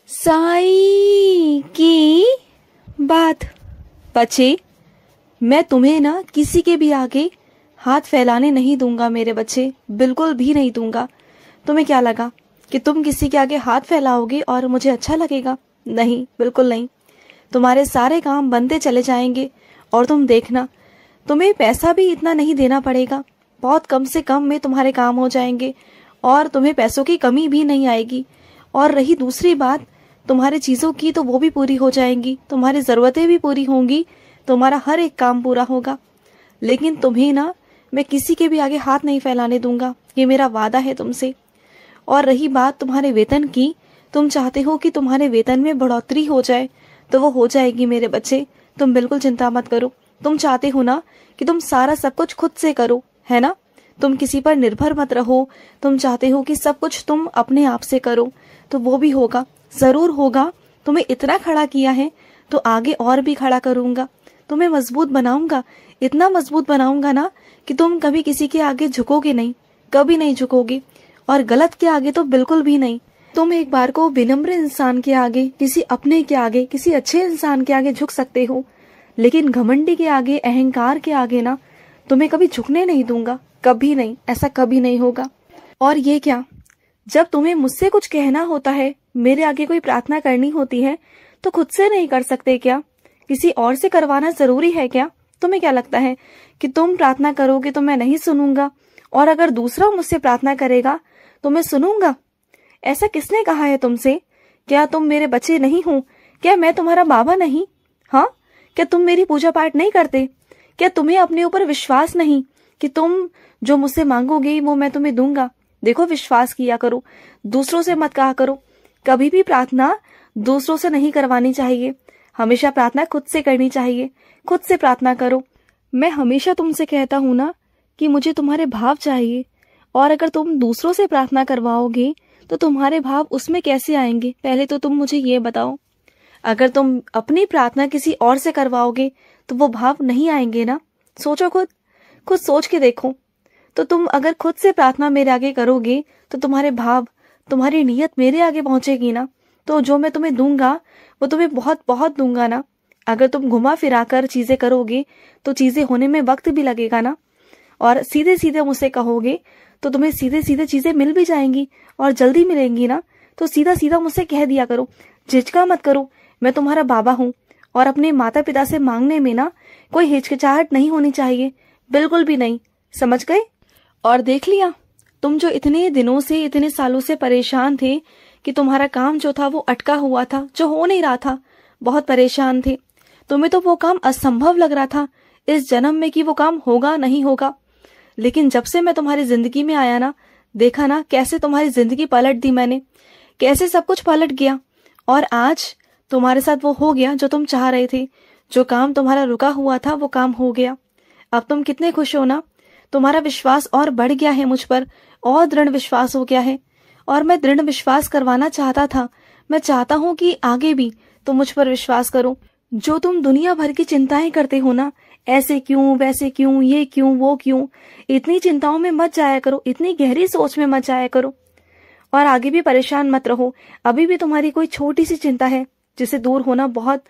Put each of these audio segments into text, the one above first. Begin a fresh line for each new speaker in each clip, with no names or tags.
साई की बात। बच्चे, मैं तुम्हें ना किसी के भी आगे हाथ फैलाने नहीं दूंगा मेरे बच्चे, बिल्कुल भी नहीं दूंगा। तुम्हें क्या लगा कि तुम किसी के आगे हाथ फैलाओगे और मुझे अच्छा लगेगा? नहीं, बिल्कुल नहीं। तुम्हारे सारे काम बनते चले जाएंगे और तुम देखना, तुम्हें पैसा भी इतना नहीं देना पड़ेगा। बहुत कम से कम में तुम्हारे काम हो जाएंगे और तुम्हें पैसों की कमी भी नहीं आएगी। और रही दूसरी बात तुम्हारी चीज़ों की, तो वो भी पूरी हो जाएंगी, तुम्हारी ज़रूरतें भी पूरी होंगी, तुम्हारा हर एक काम पूरा होगा। लेकिन तुम्हें ना मैं किसी के भी आगे हाथ नहीं फैलाने दूंगा, ये मेरा वादा है तुमसे। और रही बात तुम्हारे वेतन की, तुम चाहते हो कि तुम्हारे वेतन में बढ़ोतरी हो जाए, तो वो हो जाएगी मेरे बच्चे, तुम बिल्कुल चिंता मत करो। तुम चाहते हो ना कि तुम सारा सब कुछ खुद से करो, है ना? तुम किसी पर निर्भर मत रहो, तुम चाहते हो कि सब कुछ तुम अपने आप से करो, तो वो भी होगा, जरूर होगा। तुम्हें इतना खड़ा किया है तो आगे और भी खड़ा करूंगा, तुम्हें मजबूत बनाऊंगा, इतना मजबूत बनाऊंगा ना कि तुम कभी किसी के आगे झुकोगे नहीं, कभी नहीं झुकोगे, और गलत के आगे तो बिल्कुल भी नहीं। तुम एक बार को विनम्र इंसान के आगे, किसी अपने के आगे, किसी अच्छे इंसान के आगे झुक सकते हो, लेकिन घमंडी के आगे, अहंकार के आगे ना तुम्हें कभी झुकने नहीं दूंगा, कभी नहीं, ऐसा कभी नहीं होगा। और ये क्या, जब तुम्हें मुझसे कुछ कहना होता है, मेरे आगे कोई प्रार्थना करनी होती है, तो खुद से नहीं कर सकते क्या? किसी और से करवाना जरूरी है क्या? तुम्हें क्या लगता है कि तुम प्रार्थना करोगे तो मैं नहीं सुनूंगा, और अगर दूसरा मुझसे प्रार्थना करेगा तो मैं सुनूंगा? ऐसा किसने कहा है तुमसे? क्या तुम मेरे बच्चे नहीं हो? क्या मैं तुम्हारा बाबा नहीं? हाँ, क्या तुम मेरी पूजा पाठ नहीं करते? क्या तुम्हें अपने ऊपर विश्वास नहीं कि तुम जो मुझसे मांगोगे वो मैं तुम्हें दूंगा? देखो, विश्वास किया करो, दूसरों से मत कहा करो। कभी भी प्रार्थना दूसरों से नहीं करवानी चाहिए, हमेशा प्रार्थना खुद से करनी चाहिए। खुद से प्रार्थना करो। मैं हमेशा तुमसे कहता हूँ ना कि मुझे तुम्हारे भाव चाहिए, और अगर तुम दूसरों से प्रार्थना करवाओगे तो तुम्हारे भाव उसमें कैसे आएंगे? पहले तो तुम मुझे ये बताओ। अगर तुम अपनी प्रार्थना किसी और से करवाओगे तो वो भाव नहीं आएंगे ना? सोचो, खुद सोच के देखो। तो तुम अगर खुद से प्रार्थना मेरे आगे करोगे तो तुम्हारे भाव, तुम्हारी नीयत मेरे आगे पहुंचेगी ना, तो जो मैं तुम्हें दूंगा वो तुम्हें बहुत बहुत दूंगा ना। अगर तुम घुमा फिरा कर चीजें करोगे तो चीजें होने में वक्त भी लगेगा ना, और सीधे सीधे मुझसे कहोगे तो तुम्हें सीधे सीधे चीजें मिल भी जाएंगी और जल्दी मिलेंगी ना। तो सीधा सीधा मुझसे कह दिया करो, झिझका मत करो। मैं तुम्हारा बाबा हूँ, और अपने माता पिता से मांगने में ना कोई हिचकिचाहट नहीं होनी चाहिए, बिल्कुल भी नहीं, समझ गए? और देख लिया, तुम जो इतने दिनों से, इतने सालों से परेशान थे कि तुम्हारा काम जो था वो अटका हुआ था, जो हो नहीं रहा था, बहुत परेशान थे। तुम्हें तो वो काम असंभव लग रहा था इस जन्म में कि वो काम होगा नहीं होगा। लेकिन जब से मैं तुम्हारी जिंदगी में आया ना, देखा ना कैसे तुम्हारी जिंदगी पलट दी मैंने, कैसे सब कुछ पलट गया। और आज तुम्हारे साथ वो हो गया जो तुम चाह रहे थे, जो काम तुम्हारा रुका हुआ था वो काम हो गया। अब तुम कितने खुश हो ना? तुम्हारा विश्वास और बढ़ गया है मुझ पर, और दृढ़ विश्वास हो गया है। और मैं दृढ़ विश्वास करवाना चाहता था, मैं चाहता हूँ कि आगे भी तुम मुझ पर विश्वास करो। जो तुम दुनिया भर की चिंताएं करते हो ना, ऐसे क्यों, वैसे क्यों, ये क्यों, वो क्यों, इतनी चिंताओं में मत जाया करो, इतनी गहरी सोच में मत जाया करो, और आगे भी परेशान मत रहो। अभी भी तुम्हारी कोई छोटी सी चिंता है जिसे दूर होना बहुत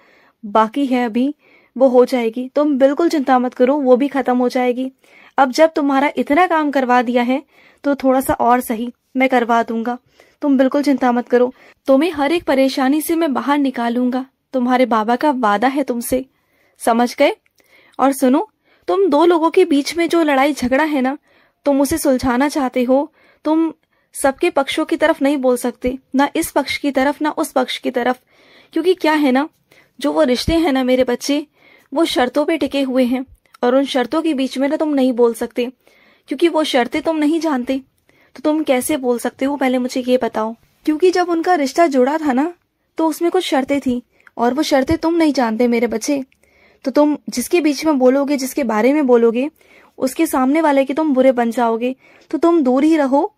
बाकी है, अभी वो हो जाएगी। तुम बिल्कुल चिंता मत करो, वो भी खत्म हो जाएगी। अब जब तुम्हारा इतना काम करवा दिया है तो थोड़ा सा और सही मैं करवा दूंगा, तुम बिल्कुल चिंता मत करो। तुम्हें हर एक परेशानी से मैं बाहर निकालूंगा, तुम्हारे बाबा का वादा है तुमसे, समझ गए? और सुनो, तुम दो लोगों के बीच में जो लड़ाई झगड़ा है ना, तुम उसे सुलझाना चाहते हो। तुम सबके पक्षों की तरफ नहीं बोल सकते, ना इस पक्ष की तरफ ना उस पक्ष की तरफ, क्योंकि क्या है ना, जो वो रिश्ते हैं ना मेरे बच्चे, वो शर्तों पे टिके हुए हैं, और उन शर्तों के बीच में ना तुम नहीं बोल सकते, क्योंकि वो शर्तें तुम नहीं जानते। तो तुम कैसे बोल सकते हो, पहले मुझे ये बताओ? क्योंकि जब उनका रिश्ता जुड़ा था ना, तो उसमें कुछ शर्तें थी, और वो शर्तें तुम नहीं जानते मेरे बच्चे। तो तुम जिसके बीच में बोलोगे, जिसके बारे में बोलोगे, उसके सामने वाले के तुम बुरे बन जाओगे। तो तुम दूर ही रहो,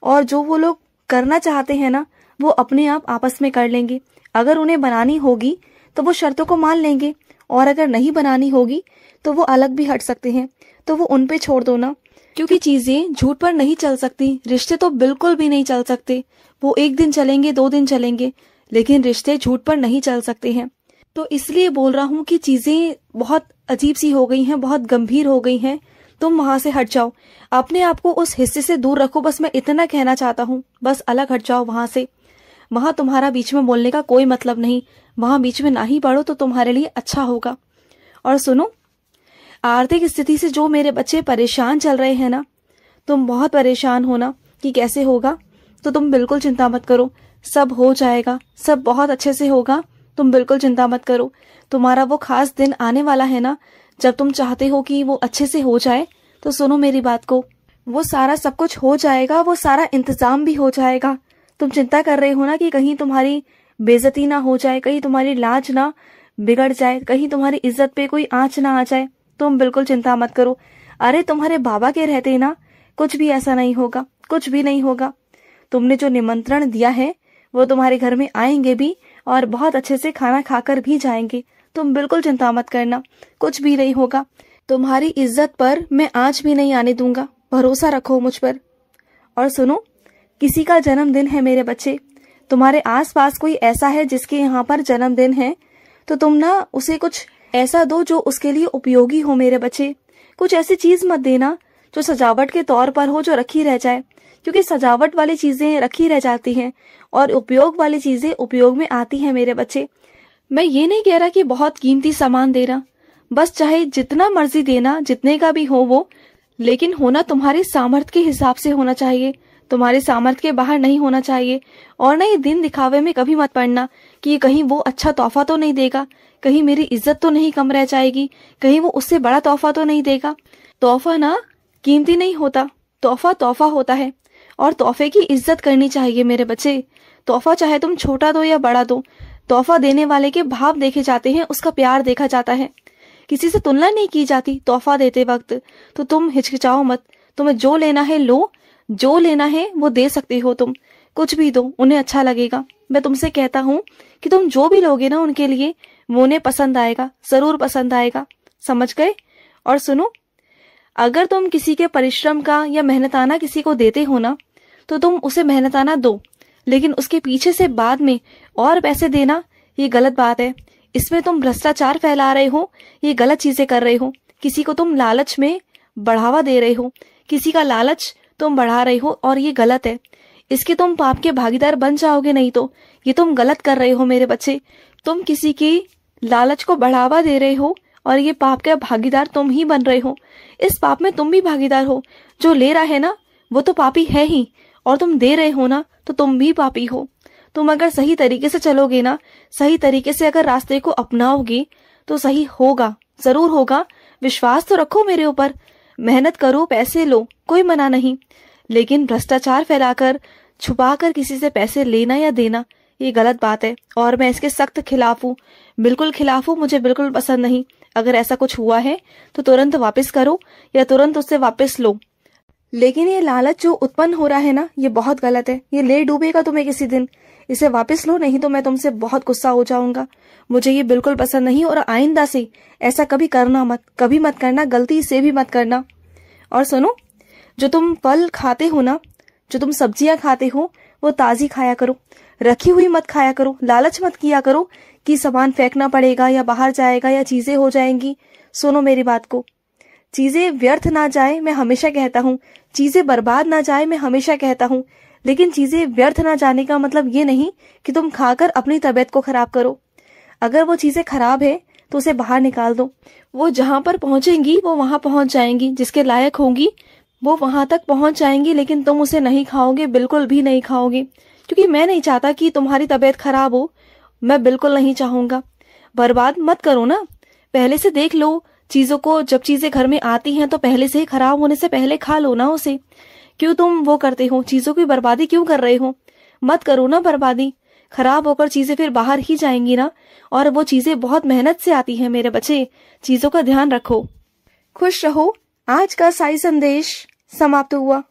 और जो वो लोग करना चाहते हैं ना, वो अपने आप आपस में कर लेंगे। अगर उन्हें बनानी होगी तो वो शर्तों को मान लेंगे, और अगर नहीं बनानी होगी तो वो अलग भी हट सकते हैं, तो वो उन पे छोड़ दो ना। क्योंकि चीजें झूठ पर नहीं चल सकती, रिश्ते तो बिल्कुल भी नहीं चल सकते। वो एक दिन चलेंगे, 2 दिन चलेंगे, लेकिन रिश्ते झूठ पर नहीं चल सकते हैं। तो इसलिए बोल रहा हूँ कि चीजें बहुत अजीब सी हो गई हैं, बहुत गंभीर हो गई हैं। तुम वहां से हट जाओ, अपने आप को उस हिस्से से दूर रखो, बस मैं इतना कहना चाहता हूँ। बस अलग हट जाओ वहां से। वहां तुम्हारा बीच में बोलने का कोई मतलब नहीं, वहां बीच में ना ही पड़ो तो तुम्हारे लिए अच्छा होगा। और सुनो, आर्थिक स्थिति से जो मेरे बच्चे परेशान चल रहे हैं ना, तुम बहुत परेशान हो ना कि कैसे होगा, तो तुम बिल्कुल चिंता मत करो, सब हो जाएगा, सब बहुत अच्छे से होगा। तुम बिल्कुल चिंता मत करो। तुम्हारा वो खास दिन आने वाला है ना, जब तुम चाहते हो कि वो अच्छे से हो जाए। तो सुनो मेरी बात को, वो सारा सब कुछ हो जाएगा, वो सारा इंतजाम भी हो जाएगा। तुम चिंता कर रहे हो ना कि कहीं तुम्हारी बेइज्जती ना हो जाए, कहीं तुम्हारी लाज ना बिगड़ जाए, कहीं तुम्हारी इज्जत पे कोई आंच ना आ जाए। तुम बिल्कुल चिंता मत करो। अरे तुम्हारे बाबा के रहते ना कुछ भी ऐसा नहीं होगा, कुछ भी नहीं होगा। तुमने जो निमंत्रण दिया है वो तुम्हारे घर में आएंगे भी और बहुत अच्छे से खाना खाकर भी जाएंगे। तुम बिल्कुल चिंता मत करना, कुछ भी नहीं होगा। तुम्हारी इज्जत पर मैं आंच भी नहीं आने दूंगा, भरोसा रखो मुझ पर। और सुनो, किसी का जन्मदिन है मेरे बच्चे, तुम्हारे आसपास कोई ऐसा है जिसके यहाँ पर जन्मदिन है, तो तुम ना उसे कुछ ऐसा दो जो उसके लिए उपयोगी हो मेरे बच्चे। कुछ ऐसी चीज मत देना जो सजावट के तौर पर हो, जो रखी रह जाए, क्योंकि सजावट वाली चीजें रखी रह जाती हैं और उपयोग वाली चीजें उपयोग में आती हैं मेरे बच्चे। मैं ये नहीं कह रहा कि बहुत कीमती सामान देना, बस चाहे जितना मर्जी देना, जितने का भी हो वो, लेकिन होना तुम्हारे सामर्थ्य के हिसाब से होना चाहिए, तुम्हारे सामर्थ्य के बाहर नहीं होना चाहिए। और ना ये दिन दिखावे में कभी मत पड़ना कि कहीं वो अच्छा तोहफा तो नहीं देगा, कहीं मेरी इज्जत तो नहीं कम रह जाएगी, कहीं वो उससे बड़ा तोहफा तो नहीं देगा। तोहफा ना कीमती नहीं होता, तोहफा तोहफा होता है और तोहफे की इज्जत करनी चाहिए मेरे बच्चे। तोहफा चाहे तुम छोटा दो या बड़ा दो, तोहफा देने वाले के भाव देखे जाते हैं, उसका प्यार देखा जाता है, किसी से तुलना नहीं की जाती तोहफा देते वक्त। तो तुम हिचकिचाओ मत, तुम्हें जो लेना है लो, जो लेना है वो दे सकते हो, तुम कुछ भी दो, उन्हें अच्छा लगेगा। मैं तुमसे कहता हूँ कि तुम जो भी लोगे ना उनके लिए, वो उन्हें पसंद आएगा, जरूर पसंद आएगा, समझ गए। और सुनो, अगर तुम किसी के परिश्रम का या मेहनताना किसी को देते हो ना, तो तुम उसे मेहनताना दो, लेकिन उसके पीछे से बाद में और पैसे देना, ये गलत बात है। इसमें तुम भ्रष्टाचार फैला रहे हो, ये गलत चीजें कर रहे हो। किसी को तुम लालच में बढ़ावा दे रहे हो, किसी का लालच तुम बढ़ा रहे हो और ये गलत है। इसके तुम पाप के भागीदार बन जाओगे, नहीं तो ये तुम गलत कर रहे हो मेरे बच्चे। तुम किसी की लालच को बढ़ावा दे रहे हो और ये पाप का भागीदार तुम ही बन रहे हो। इस पाप में तुम भी भागीदार हो। जो ले रहा है ना वो तो पापी है ही, और तुम दे रहे हो ना तो तुम भी पापी हो। तुम अगर सही तरीके से चलोगे ना, सही तरीके से अगर रास्ते को अपनाओगे तो सही होगा, जरूर होगा। विश्वास तो रखो मेरे ऊपर, मेहनत करो, पैसे लो, कोई मना नहीं, लेकिन भ्रष्टाचार फैलाकर, छुपाकर किसी से पैसे लेना या देना, ये गलत बात है और मैं इसके सख्त खिलाफ हूँ, बिल्कुल खिलाफ हूँ। मुझे बिल्कुल पसंद नहीं। अगर ऐसा कुछ हुआ है तो तुरंत वापस करो या तुरंत उससे वापस लो। लेकिन ये लालच जो उत्पन्न हो रहा है ना, ये बहुत गलत है। ये ले डूबेगा तुम्हें किसी दिन। इसे वापस लो, नहीं तो मैं तुमसे बहुत गुस्सा हो जाऊंगा। मुझे ये बिल्कुल पसंद नहीं और आइंदा से ऐसा कभी करना मत, कभी मत करना, गलती से भी मत करना। और सुनो, जो तुम फल खाते हो ना, जो तुम सब्जियां खाते हो, वो ताजी खाया करो, रखी हुई मत खाया करो। लालच मत किया करो कि सामान फेंकना पड़ेगा या बाहर जाएगा या चीजें हो जाएंगी। सुनो मेरी बात को, चीजें व्यर्थ ना जाए मैं हमेशा कहता हूँ, चीजें बर्बाद ना जाए मैं हमेशा कहता हूँ, लेकिन चीजें व्यर्थ ना जाने का मतलब ये नहीं कि तुम खाकर अपनी तबीयत को खराब करो। अगर वो चीजें खराब है तो उसे बाहर निकाल दो। वो जहां पर पहुंचेंगी वो वहां पहुंच जाएंगी, जिसके लायक होंगी वो वहां तक पहुंच जाएंगी, लेकिन तुम उसे नहीं खाओगे, बिल्कुल भी नहीं खाओगे, क्योंकि मैं नहीं चाहता कि तुम्हारी तबीयत खराब हो। मैं बिल्कुल नहीं चाहूंगा। बर्बाद मत करो ना, पहले से देख लो चीजों को। जब चीजें घर में आती हैं तो पहले से ही खराब होने से पहले खा लो ना उसे। क्यों तुम वो करते हो, चीजों की बर्बादी क्यों कर रहे हो? मत करो ना बर्बादी। खराब होकर चीजें फिर बाहर ही जाएंगी ना, और वो चीजें बहुत मेहनत से आती हैं मेरे बच्चे। चीजों का ध्यान रखो। खुश रहो। आज का साई संदेश समाप्त हुआ।